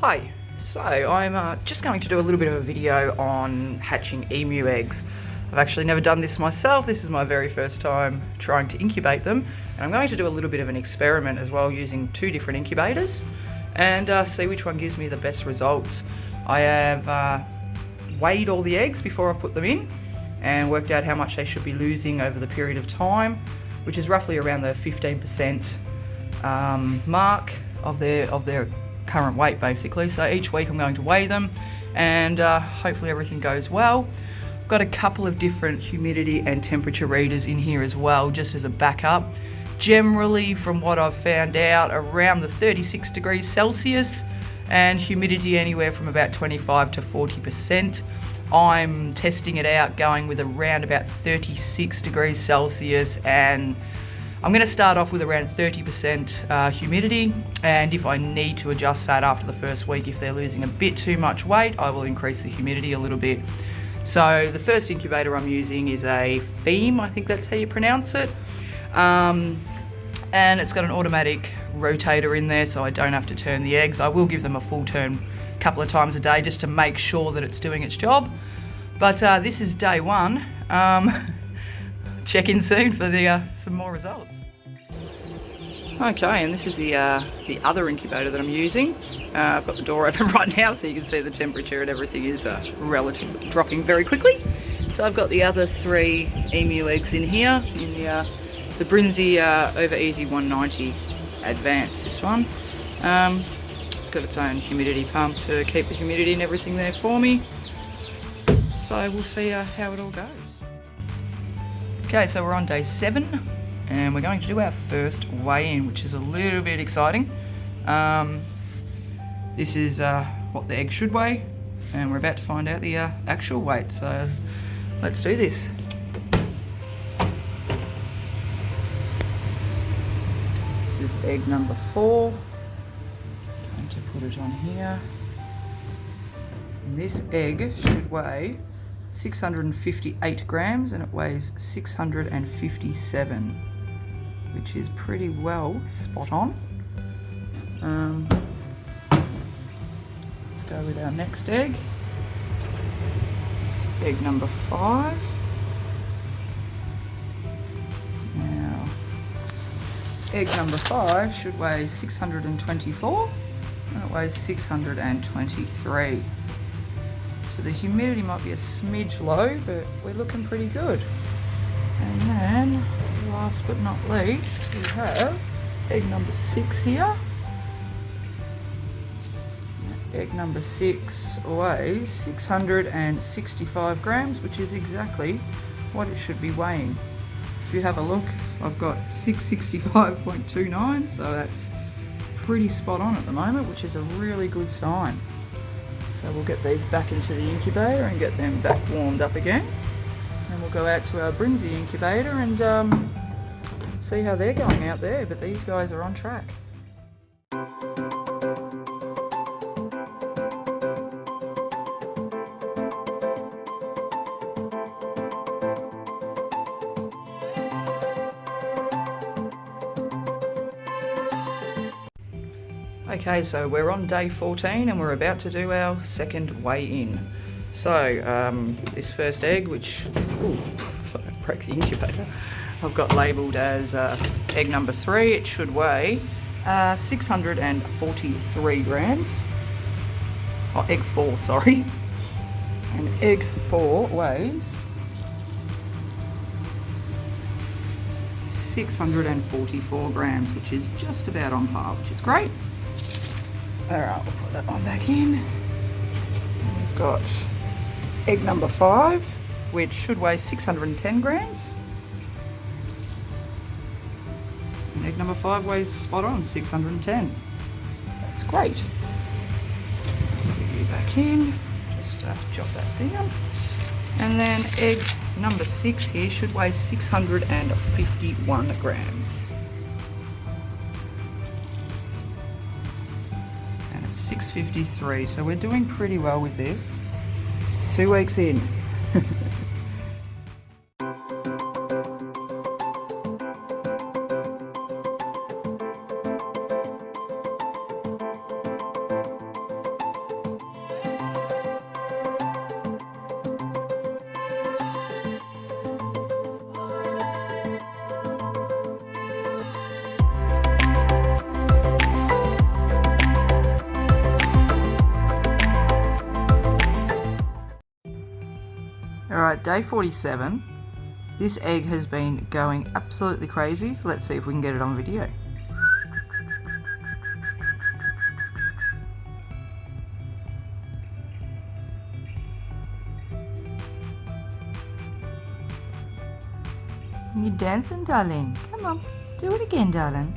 Hi, so I'm just going to do a little bit of a video on hatching emu eggs. I've actually never done this myself. This is my very first time trying to incubate them, and I'm going to do a little bit of an experiment as well using two different incubators and see which one gives me the best results. I have weighed all the eggs before I put them in and worked out how much they should be losing over the period of time, which is roughly around the 15% mark of their current weight basically. So each week I'm going to weigh them and hopefully everything goes well. I've got a couple of different humidity and temperature readers in here as well, just as a backup. Generally, from what I've found out, around the 36 degrees Celsius and humidity anywhere from about 25 to 40%. I'm testing it out going with around about 36 degrees Celsius, and I'm going to start off with around 30% humidity, and if I need to adjust that after the first week, if they're losing a bit too much weight, I will increase the humidity a little bit. So the first incubator I'm using is a Theme, I think that's how you pronounce it, and it's got an automatic rotator in there so I don't have to turn the eggs. I will give them a full turn a couple of times a day just to make sure that it's doing its job. But this is day one. Check in soon for some more results. Okay, and this is the other incubator that I'm using. I've got the door open right now so you can see the temperature and everything is relatively dropping very quickly. So I've got the other 3 emu eggs in here in the Brinzy Over Easy 190 Advance, this one. It's got its own humidity pump to keep the humidity and everything there for me. So we'll see how it all goes. Okay, so we're on day 7 and we're going to do our first weigh-in, which is a little bit exciting. This is what the egg should weigh, and we're about to find out the actual weight, so let's do this. This is egg number 4. Going to put it on here. And this egg should weigh 658 grams and it weighs 657, which is pretty well spot on. Let's go with our next egg. Egg number 5. Now, egg number 5 should weigh 624 and it weighs 623. So the humidity might be a smidge low, but we're looking pretty good. And then, last but not least, we have egg number 6 here. Egg number 6 weighs 665 grams, which is exactly what it should be weighing. If you have a look, I've got 665.29, so that's pretty spot on at the moment, which is a really good sign. So we'll get these back into the incubator and get them back warmed up again. And we'll go out to our Brinzy incubator and see how they're going out there, but these guys are on track. Okay, so we're on day 14 and we're about to do our second weigh-in. So this first egg, which, if I don't break the incubator, I've got labelled as egg number 3. It should weigh 643 grams. Oh, egg 4, sorry. And egg 4 weighs 644 grams, which is just about on par, which is great. Alright, we'll put that one back in. And we've got egg number 5, which should weigh 610 grams. And egg number 5 weighs spot on, 610. That's great. Put you back in, just chop that down. And then egg number 6 here should weigh 651 grams. 653, so we're doing pretty well with this. 2 weeks in. Alright, day 47. This egg has been going absolutely crazy. Let's see if we can get it on video. You're dancing, darling. Come on, do it again, darling.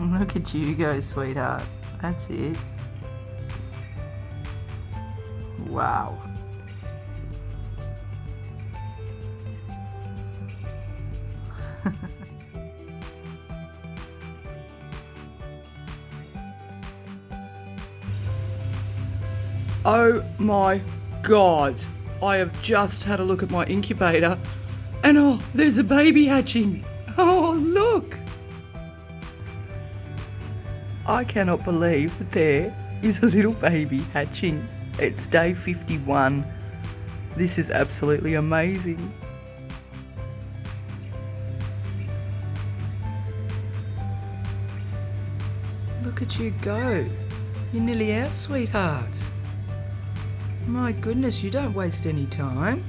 Look at you go, sweetheart. That's it. Wow. Oh my God. I have just had a look at my incubator and oh, there's a baby hatching. Oh, look. I cannot believe that there is a little baby hatching. It's day 51. This is absolutely amazing. Look at you go. You're nearly out, sweetheart. My goodness, you don't waste any time.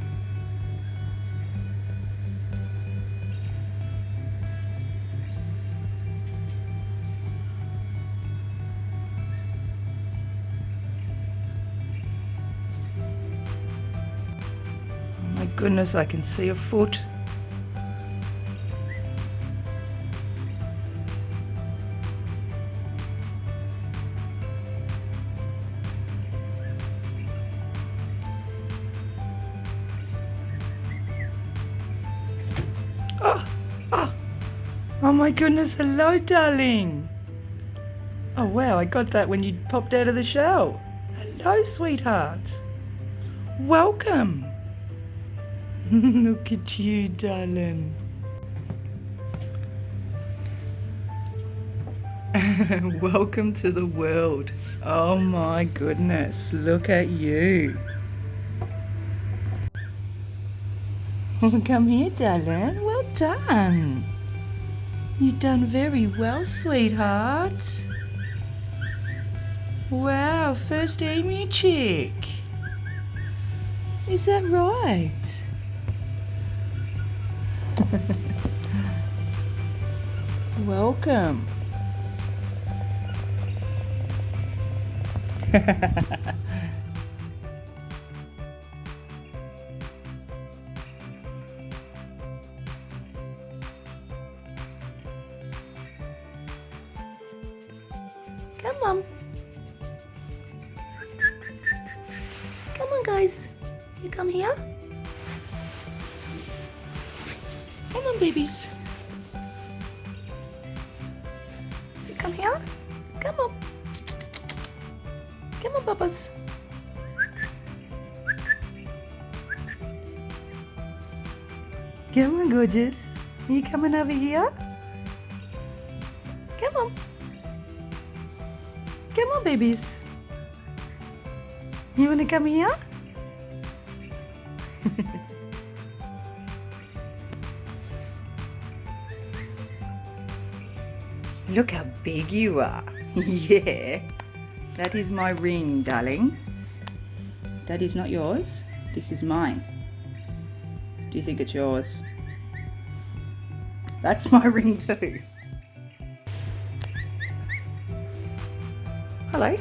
My goodness, I can see a foot. Oh my goodness, hello darling. Oh wow, I got that when you popped out of the shell. Hello sweetheart. Welcome. Look at you, darling. Welcome to the world. Oh my goodness, look at you. Come here, darling. Well done. You've done very well, sweetheart. Wow, first emu chick. Is that right? Welcome. Come on. Come on, guys. You come here. Come on, babies. You come here. Come on. Come on, papas. Come on, gorgeous. Are you coming over here? Come on. Come on, babies. You want to come here? Look how big you are. Yeah. That is my ring, darling. That is not yours. This is mine. Do you think it's yours? That's my ring too. Hello.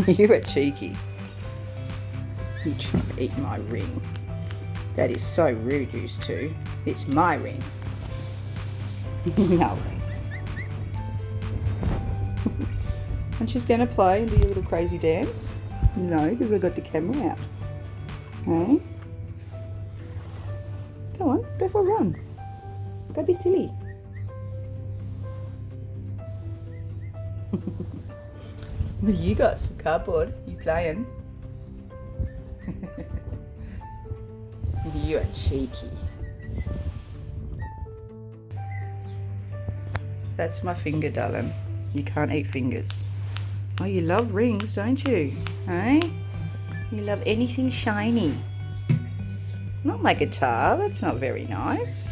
You are cheeky. You try to eat my ring. That is so rude, you two. It's my ring. No. And she's going to play and do your little crazy dance? No, because we've got the camera out. Hey? Go on, go for a run. Go be silly. You got some cardboard. You playing? You are cheeky. That's my finger, darling. You can't eat fingers. Oh, you love rings, don't you? Hey? You love anything shiny. Not my guitar. That's not very nice.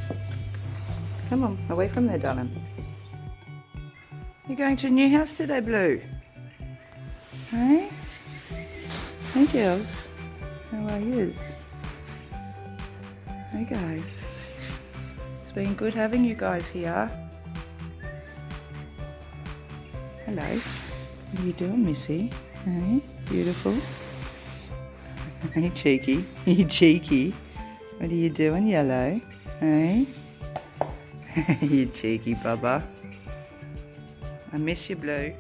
Come on, away from there, darling. You're going to a new house today, Blue? Hey? Hey, girls. How are yous? Hey, guys. It's been good having you guys here. Hello. What are you doing, Missy? Hey? Beautiful. Hey, cheeky. You cheeky. What are you doing, Yellow? Hey? You cheeky bubba. I miss you, Blue.